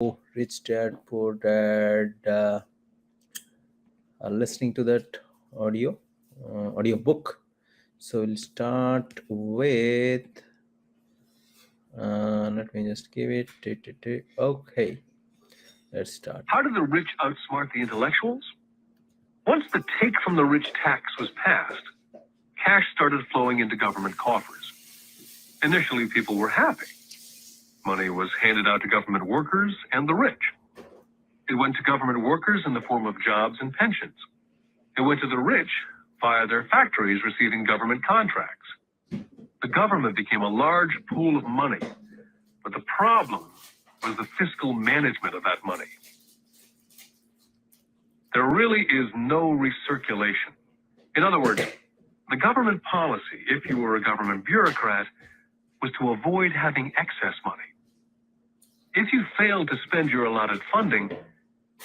Rich Dad Poor Dad, listening to that audio audio book. So we'll start with let me just give it okay, let's start. How did the rich outsmart the intellectuals? Once the take from the rich tax was passed, cash started flowing into government coffers. Initially, people were happy. Money was handed out to government workers and the rich. It went to government workers in the form of jobs and pensions. It went to the rich via their factories receiving government contracts. The government became a large pool of money, but the problem was the fiscal management of that money. There really is no recirculation. In other words, the government policy, if you were a government bureaucrat, was to avoid having excess money. If you failed to spend your allotted funding,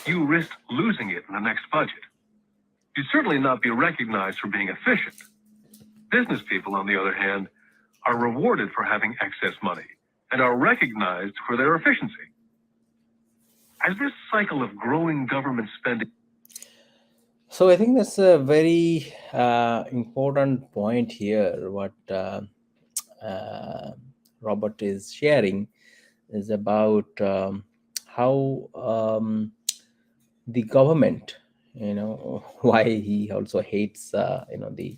you risked losing it in the next budget. You'd certainly not be recognized for being efficient. Business people, on the other hand, are rewarded for having excess money and are recognized for their efficiency. As this cycle of growing government spending... So I think that's a very important point here. What Robert is sharing is about how the government, why he also hates, the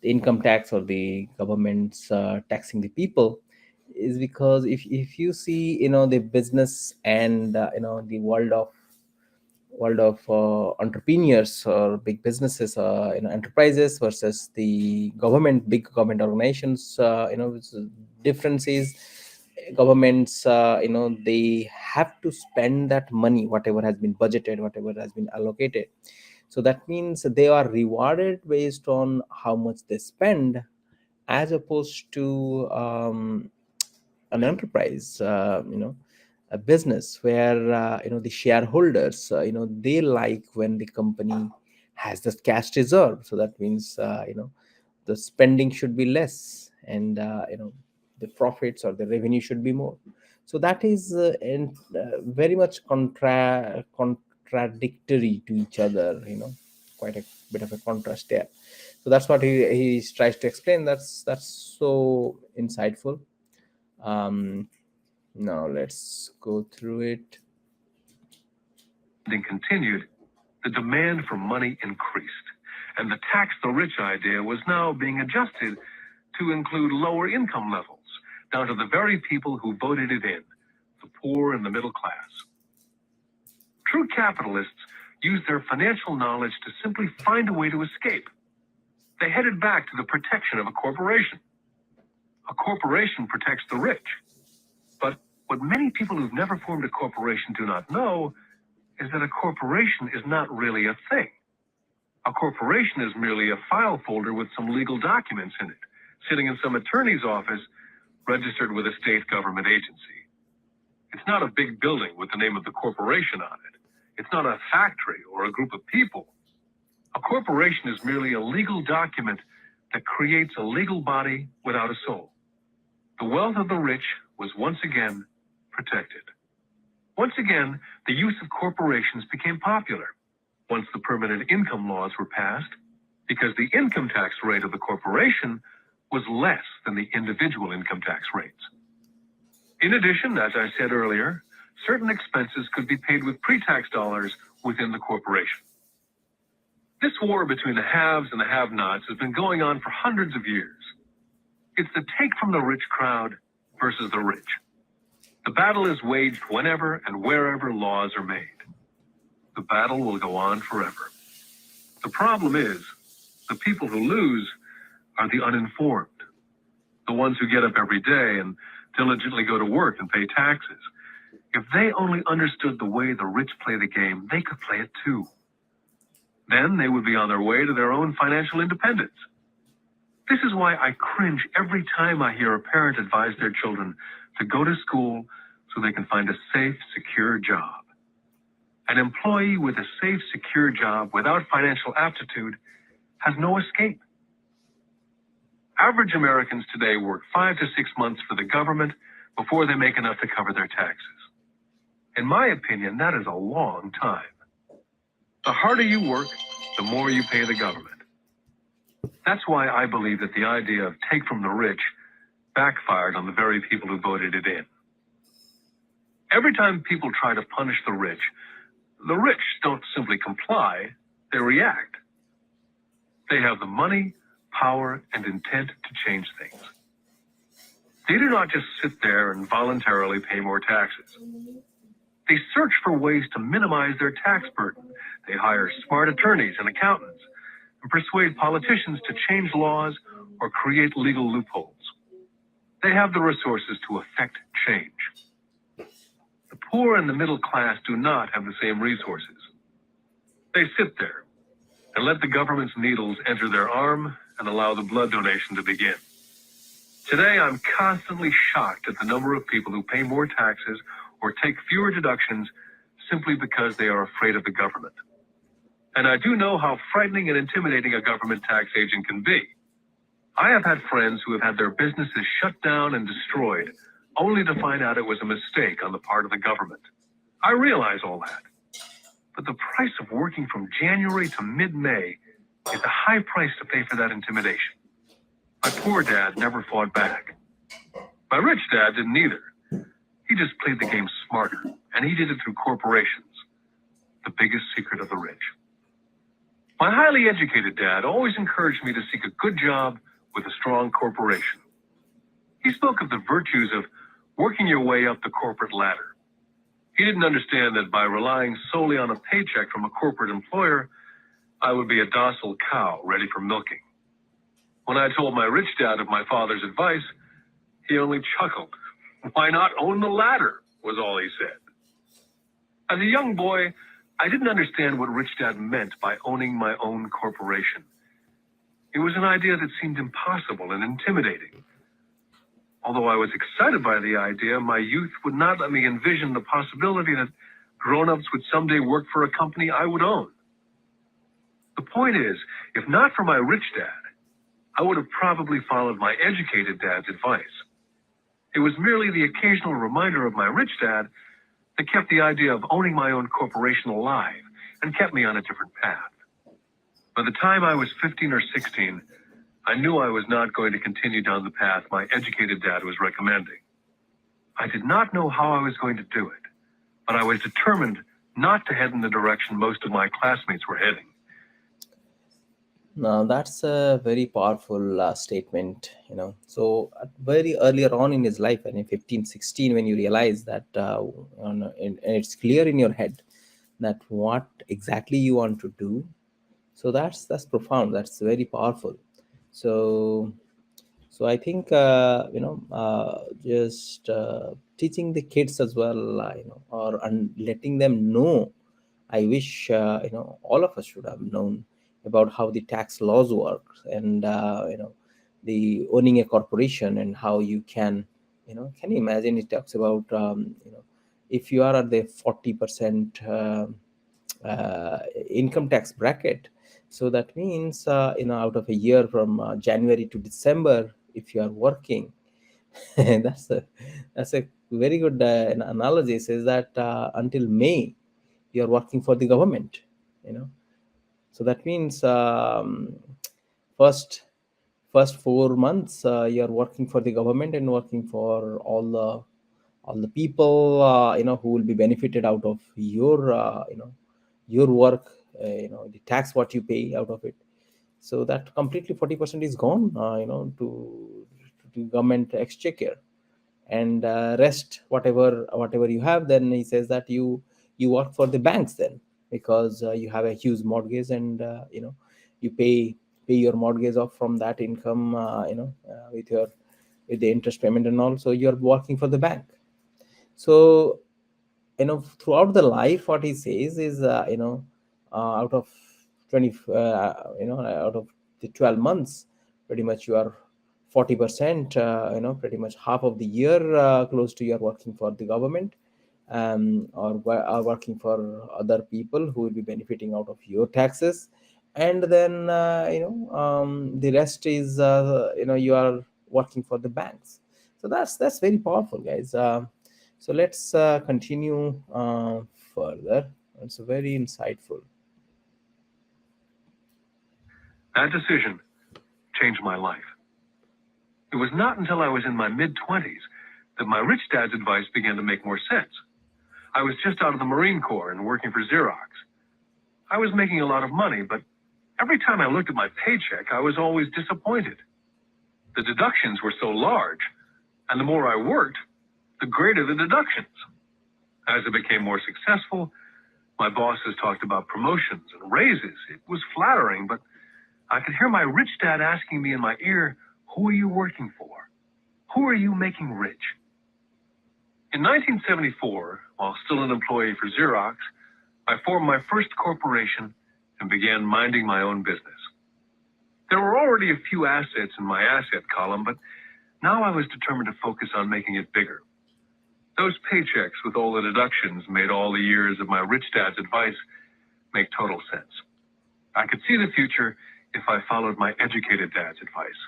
income tax or the government's taxing the people, is because if you see, the business and the world of entrepreneurs or big businesses, enterprises versus the government, big government organizations, difference is governments, they have to spend that money, whatever has been budgeted, whatever has been allocated. So that means they are rewarded based on how much they spend, as opposed to an enterprise, a business where the shareholders, they like when the company has this cash reserve. So that means the spending should be less, and the profits or the revenue should be more. So that is very much contradictory to each other, quite a bit of a contrast there. So that's what he tries to explain. That's so insightful. Now let's go through it. continued, the demand for money increased, and the tax the rich idea was now being adjusted to include lower income levels, down to the very people who voted it in, the poor and the middle class. True capitalists used their financial knowledge to simply find a way to escape. They headed back to the protection of a corporation. A corporation protects the rich. But what many people who've never formed a corporation do not know is that a corporation is not really a thing. A corporation is merely a file folder with some legal documents in it, sitting in some attorney's office, registered with a state government agency. It's not a big building with the name of the corporation on it. It's not a factory or a group of people. A corporation is merely a legal document that creates a legal body without a soul. The wealth of the rich was once again protected. Once again, the use of corporations became popular once the permanent income laws were passed, because the income tax rate of the corporation was less than the individual income tax rates. In addition, as I said earlier, certain expenses could be paid with pre-tax dollars within the corporation. This war between the haves and the have-nots has been going on for hundreds of years. It's the take from the rich crowd versus the rich. The battle is waged whenever and wherever laws are made. The battle will go on forever. The problem is, the people who lose are the uninformed, the ones who get up every day and diligently go to work and pay taxes. If they only understood the way the rich play the game, they could play it too. Then they would be on their way to their own financial independence. This is why I cringe every time I hear a parent advise their children to go to school so they can find a safe, secure job. An employee with a safe, secure job without financial aptitude has no escape. Average Americans today work 5 to 6 months for the government before they make enough to cover their taxes. In my opinion, that is a long time. The harder you work, the more you pay the government. That's why I believe that the idea of take from the rich backfired on the very people who voted it in. Every time people try to punish the rich don't simply comply, they react. They have the money, power, and intent to change things. They do not just sit there and voluntarily pay more taxes. They search for ways to minimize their tax burden. They hire smart attorneys and accountants and persuade politicians to change laws or create legal loopholes. They have the resources to effect change. The poor and the middle class do not have the same resources. They sit there and let the government's needles enter their arm and allow the blood donation to begin. Today, I'm constantly shocked at the number of people who pay more taxes or take fewer deductions simply because they are afraid of the government. And I do know how frightening and intimidating a government tax agent can be. I have had friends who have had their businesses shut down and destroyed, only to find out it was a mistake on the part of the government. I realize all that. But the price of working from January to mid-May is a high price to pay for that intimidation. My poor dad never fought back. My rich dad didn't either. He just played the game smarter, and he did it through corporations, the biggest secret of the rich. My highly educated dad always encouraged me to seek a good job with a strong corporation. He spoke of the virtues of working your way up the corporate ladder. He didn't understand that by relying solely on a paycheck from a corporate employer, I would be a docile cow ready for milking. When I told my rich dad of my father's advice, he only chuckled. Why not own the ladder, was all he said. As a young boy, I didn't understand what Rich Dad meant by owning my own corporation. It was an idea that seemed impossible and intimidating. Although I was excited by the idea, my youth would not let me envision the possibility that grown-ups would someday work for a company I would own. The point is, if not for my rich dad, I would have probably followed my educated dad's advice. It was merely the occasional reminder of my rich dad that kept the idea of owning my own corporation alive and kept me on a different path. By the time I was 15 or 16, I knew I was not going to continue down the path my educated dad was recommending. I did not know how I was going to do it, but I was determined not to head in the direction most of my classmates were heading. Now that's a very powerful statement, So very earlier on in his life, and in 15, 16, when you realize that, and it's clear in your head that what exactly you want to do, so that's profound. That's very powerful. So I think just teaching the kids as well, or letting them know. I wish all of us should have known about how the tax laws work, and the owning a corporation, and how you can you imagine, it talks about if you are at the 40% income tax bracket. So that means out of a year from January to December, if you are working, that's a very good analysis, is that until May you are working for the government. So that means first 4 months you are working for the government and working for all the people who will be benefited out of your your work, the tax what you pay out of it. So that completely 40% is gone to government exchequer, and rest whatever you have, then he says that you work for the banks then, because you have a huge mortgage, and you pay your mortgage off from that income, with the interest payment and all. So you're working for the bank. So throughout the life, what he says is out of 20 out of the 12 months, pretty much you are 40%, pretty much half of the year, close to, you're working for the government, or are working for other people who will be benefiting out of your taxes. And then the rest is you are working for the banks. So that's very powerful, guys. So let's continue further. It's very insightful. That decision changed my life. It was not until I was in my mid-20s that my rich dad's advice began to make more sense. I was just out of the Marine Corps and working for Xerox. I was making a lot of money, but every time I looked at my paycheck, I was always disappointed. The deductions were so large, and the more I worked, the greater the deductions. As I became more successful, my bosses talked about promotions and raises. It was flattering, but I could hear my rich dad asking me in my ear, "Who are you working for? Who are you making rich?" In 1974, while still an employee for Xerox, I formed my first corporation and began minding my own business. There were already a few assets in my asset column, but now I was determined to focus on making it bigger. Those paychecks with all the deductions made all the years of my rich dad's advice make total sense. I could see the future if I followed my educated dad's advice.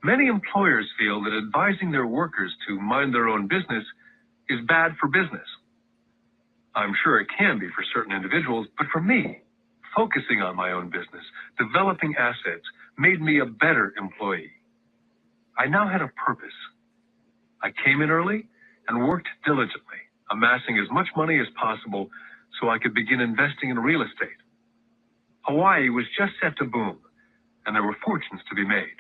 Many employers feel that advising their workers to mind their own business is bad for business. I'm sure it can be for certain individuals, but for me, focusing on my own business, developing assets, made me a better employee. I now had a purpose. I came in early and worked diligently, amassing as much money as possible so I could begin investing in real estate. Hawaii was just set to boom, and there were fortunes to be made.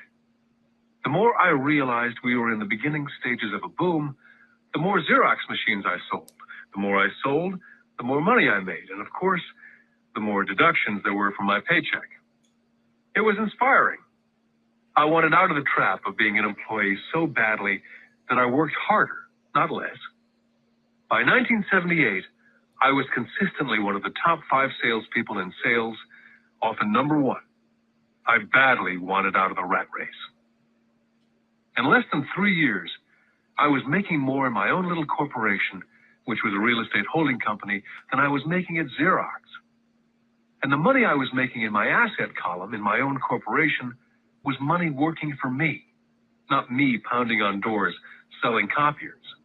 The more I realized we were in the beginning stages of a boom, the more Xerox machines I sold. The more I sold, the more money I made, and of course, the more deductions there were from my paycheck. It was inspiring. I wanted out of the trap of being an employee so badly that I worked harder, not less. By 1978, I was consistently one of the top 5 salespeople in sales, often number 1. I badly wanted out of the rat race. In less than 3 years, I was making more in my own little corporation, which was a real estate holding company, than I was making at Xerox. And the money I was making in my asset column in my own corporation was money working for me, not me pounding on doors selling copiers.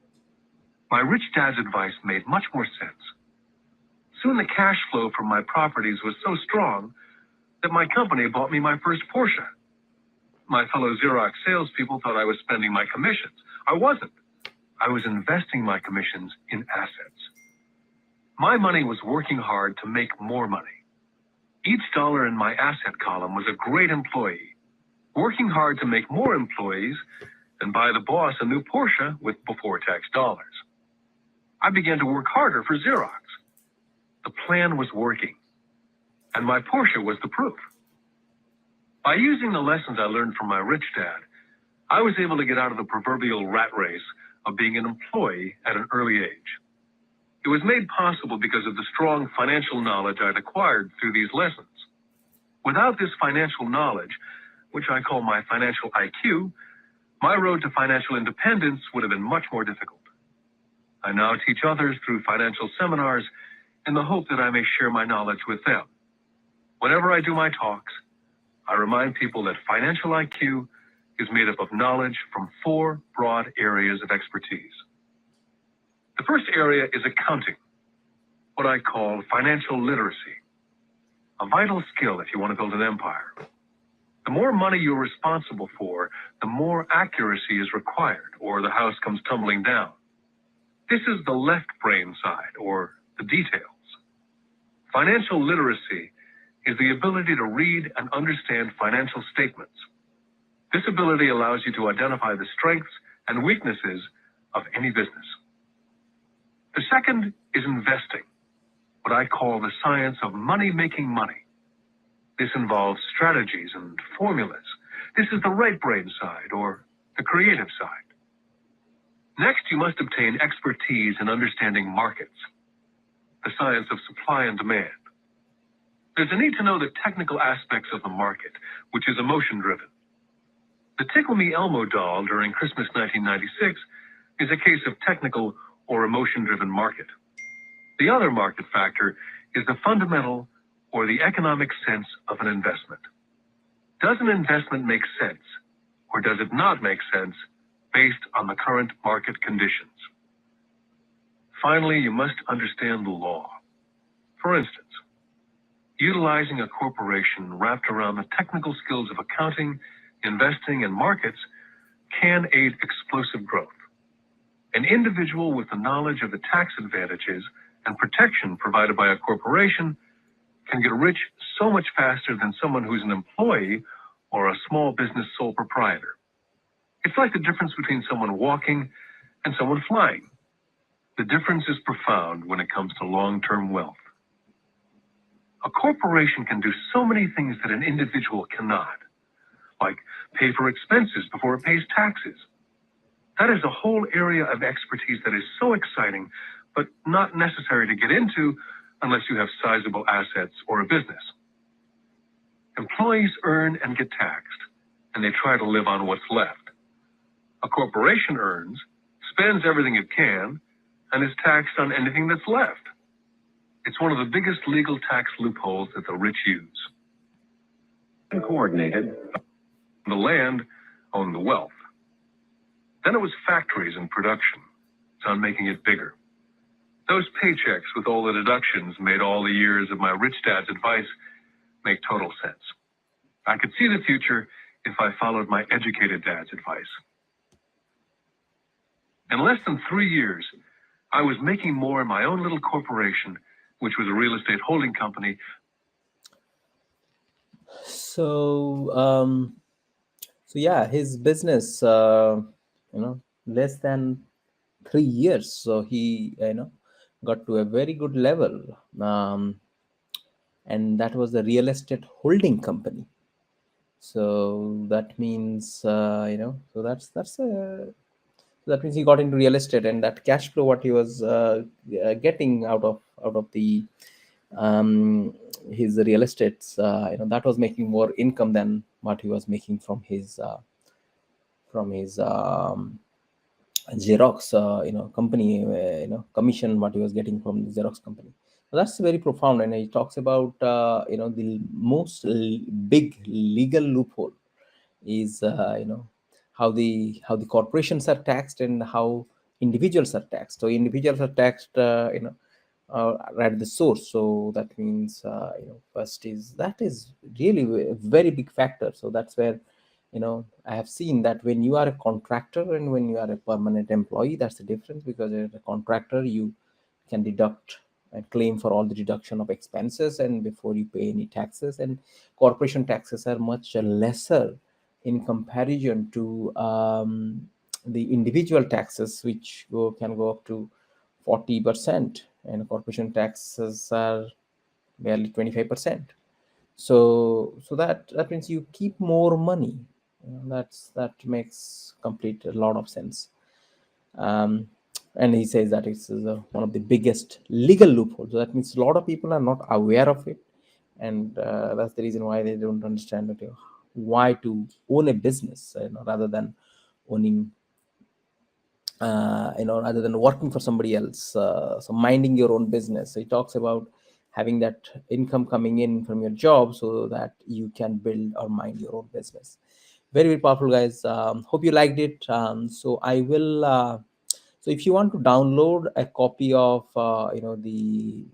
My rich dad's advice made much more sense. Soon the cash flow from my properties was so strong that my company bought me my first Porsche. My fellow Xerox salespeople thought I was spending my commissions. I wasn't. I was investing my commissions in assets. My money was working hard to make more money. Each dollar in my asset column was a great employee, working hard to make more employees and buy the boss a new Porsche with before-tax dollars. I began to work harder for Xerox. The plan was working, and my Porsche was the proof. By using the lessons I learned from my rich dad, I was able to get out of the proverbial rat race of being an employee at an early age. It was made possible because of the strong financial knowledge I'd acquired through these lessons. Without this financial knowledge, which I call my financial IQ, my road to financial independence would have been much more difficult. I now teach others through financial seminars in the hope that I may share my knowledge with them. Whenever I do my talks, I remind people that financial IQ is made up of knowledge from 4 broad areas of expertise. The first area is accounting, what I call financial literacy, a vital skill if you want to build an empire. The more money you're responsible for, the more accuracy is required, or the house comes tumbling down. This is the left brain side, or the details. Financial literacy is the ability to read and understand financial statements. This ability allows you to identify the strengths and weaknesses of any business. The second is investing, what I call the science of money-making money. This involves strategies and formulas. This is the right brain side, or the creative side. Next, you must obtain expertise in understanding markets, the science of supply and demand. There's a need to know the technical aspects of the market, which is emotion-driven. The Tickle Me Elmo doll during Christmas 1996 is a case of technical or emotion-driven market. The other market factor is the fundamental or the economic sense of an investment. Does an investment make sense, or does it not make sense based on the current market conditions? Finally, you must understand the law. For instance, utilizing a corporation wrapped around the technical skills of accounting, investing, and markets can aid explosive growth. An individual with the knowledge of the tax advantages and protection provided by a corporation can get rich so much faster than someone who's an employee or a small business sole proprietor. It's like the difference between someone walking and someone flying. The difference is profound when it comes to long-term wealth. A corporation can do so many things that an individual cannot, like pay for expenses before it pays taxes. That is a whole area of expertise that is so exciting, but not necessary to get into unless you have sizable assets or a business. Employees earn and get taxed, and they try to live on what's left. A corporation earns, spends everything it can, and is taxed on anything that's left. It's one of the biggest legal tax loopholes that the rich use. Coordinated. The land owned the wealth. Then it was factories and production. It's on making it bigger. Those paychecks with all the deductions made all the years of my rich dad's advice make total sense. I could see the future if I followed my educated dad's advice. In less than 3 years, I was making more in my own little corporation, which was a real estate holding company. So yeah, his business, less than 3 years, so he got to a very good level, and that was the real estate holding company. So that means so that means he got into real estate, and that cash flow what he was getting out of the um, his real estates, that was making more income than what he was making from his Xerox company, commission what he was getting from the Xerox company. So that's very profound, and he talks about the most big legal loophole is how the corporations are taxed and how individuals are taxed. So individuals are taxed right at the source. So that means first is that is really a very big factor. So that's where I have seen that when you are a contractor and when you are a permanent employee, that's the difference, because as a contractor you can deduct and claim for all the deduction of expenses and before you pay any taxes, and corporation taxes are much lesser in comparison to the individual taxes, which can go up to 40%, and corporation taxes are barely 25%. So that means you keep more money. That makes complete a lot of sense. um, and he says that it's one of the biggest legal loopholes. So that means a lot of people are not aware of it, and that's the reason why they don't understand that, why to own a business, rather than owning rather than working for somebody else. So minding your own business. So he talks about having that income coming in from your job so that you can build or mind your own business. Very, very powerful, guys. Hope you liked it. So I will so if you want to download a copy of the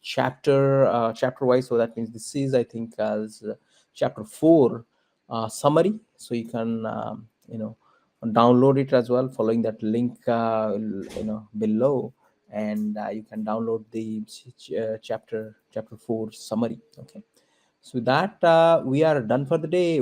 chapter wise, so that means this is, I think, as chapter 4 summary. So you can download it as well following that link below, and you can download the chapter 4 summary. Okay, so that we are done for the day.